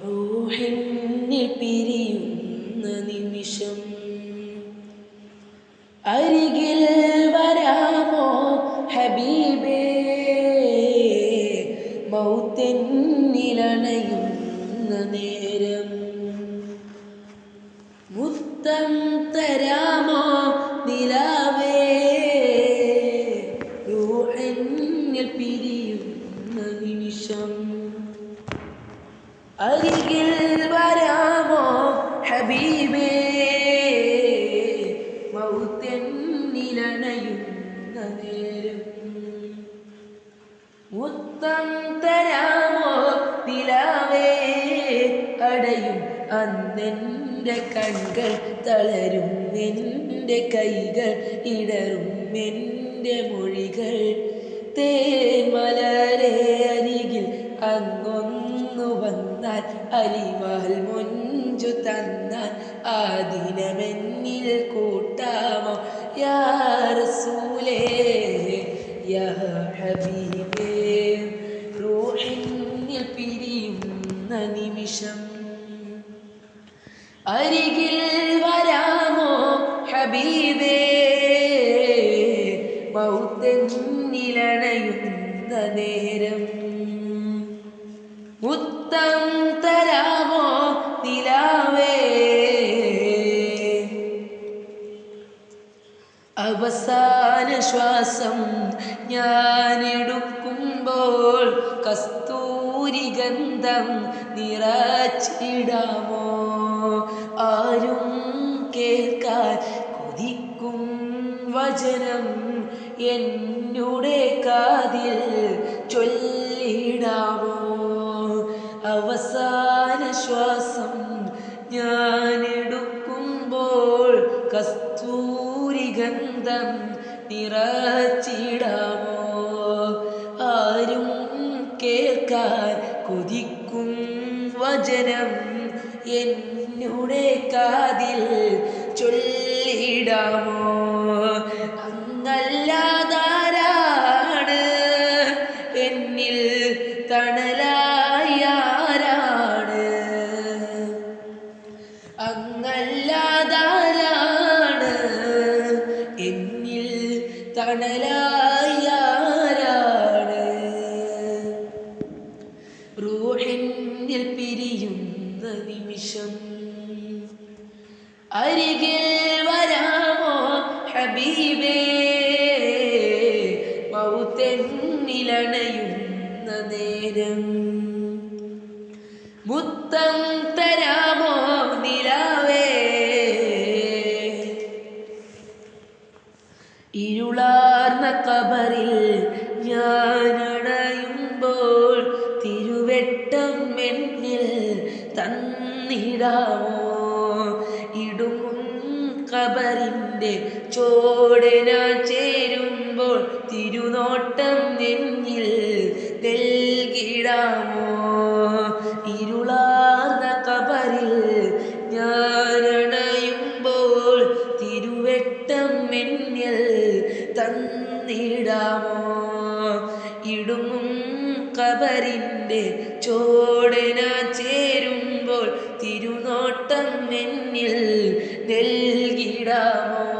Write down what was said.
റൂഹിന്നിൽ പിരിയുന്ന നിമിഷം അരികിൽ വരാമോ ഹബീബേ, മൗത്തെന്നിലണയുന്ന നേരം മുത്തം തരാമോ നിലാവേ, റൂഹിന്നിൽ പിരിയുന്ന നിമിഷം അരികിൽ വരാമോ ഹബീബേ, മൗത്തെന്നിലണയുന്ന നേരം മുത്തം തരാമോ നിലാവേ, അടയും അന്നെൻ്റെ കൺകൾ തളരും, എൻ്റെ കൈകൾ ഇടറും, എൻ്റെ മൊഴികൾ തേന്മലരെ അരികിൽ അങ്ങൊന്നു വന്നാൽ, അലിവാൽ മൊഞ്ചു തന്നാൽ ആ ദിനമെന്നിൽ കൂട്ടാമോ യാ റസൂലേ യാ ഹബീബേ. റൂഹിന്നിൽ പിരിയുന്ന നിമിഷം അരികിൽ വരാമോ ഹബീബേ, മൗത്തെന്നിലണയുന്ന നേരം മുത്തം തരാമോ നിലാവേ. അവസാന ശ്വാസം ഞാനെടുക്കുമ്പോൾ കസ്തൂരി ഗന്ധം നിറച്ചിടാമോ, ആരും കേൾക്കാൻ കൊതിക്കും വചനം എന്നുടെ കാതിൽ ചൊല്ലിടാമോ. അവസാന ശ്വാസം ഞാനെടുക്കുമ്പോൾ കസ്തൂരി ഗന്ധം നിറച്ചിടാമോ, ആരും കേൾക്കാൻ കൊതിക്കും വചനം എന്നുടെ കാതിൽ ചൊല്ലിടാമോ. അങ്ങല്ലാതാരാണ് എന്നിൽ തണലായാരാണ്, അങ്ങല്ലാതാരാണ് എന്നിൽ തണലായാരാണ്. റൂഹിന്നിൽ പിരിയുന്ന നിമിഷം അരികിൽ വരാമോ ഹബീബേ, മൗത്തെന്നിലണയുന്ന നേരം മുത്തം തരാമോ നിലാവേ. ഇരുളാർന്ന ഖബറിൽ ഞാനണയുമ്പോൾ തിരുവെട്ടം എന്നിൽ തന്നിടാമോ, ഇടുങ്ങും ഖബറിൻ്റെ ചോടന ചേരുമ്പോൾ തിരുനോട്ടം എന്നിൽ നൽകിടാമോ. ഇരുളാർന്ന ഖബറിൽ ഞാനണയുമ്പോൾ തിരുവെട്ടം എന്നിൽ തന്നിടാമോ, ഇടുങ്ങും ഖബറിൻ്റെ ചോടന ചേരുമ്പോൾ തിരുനോട്ടം എന്നിൽ നൽകിടാമോ.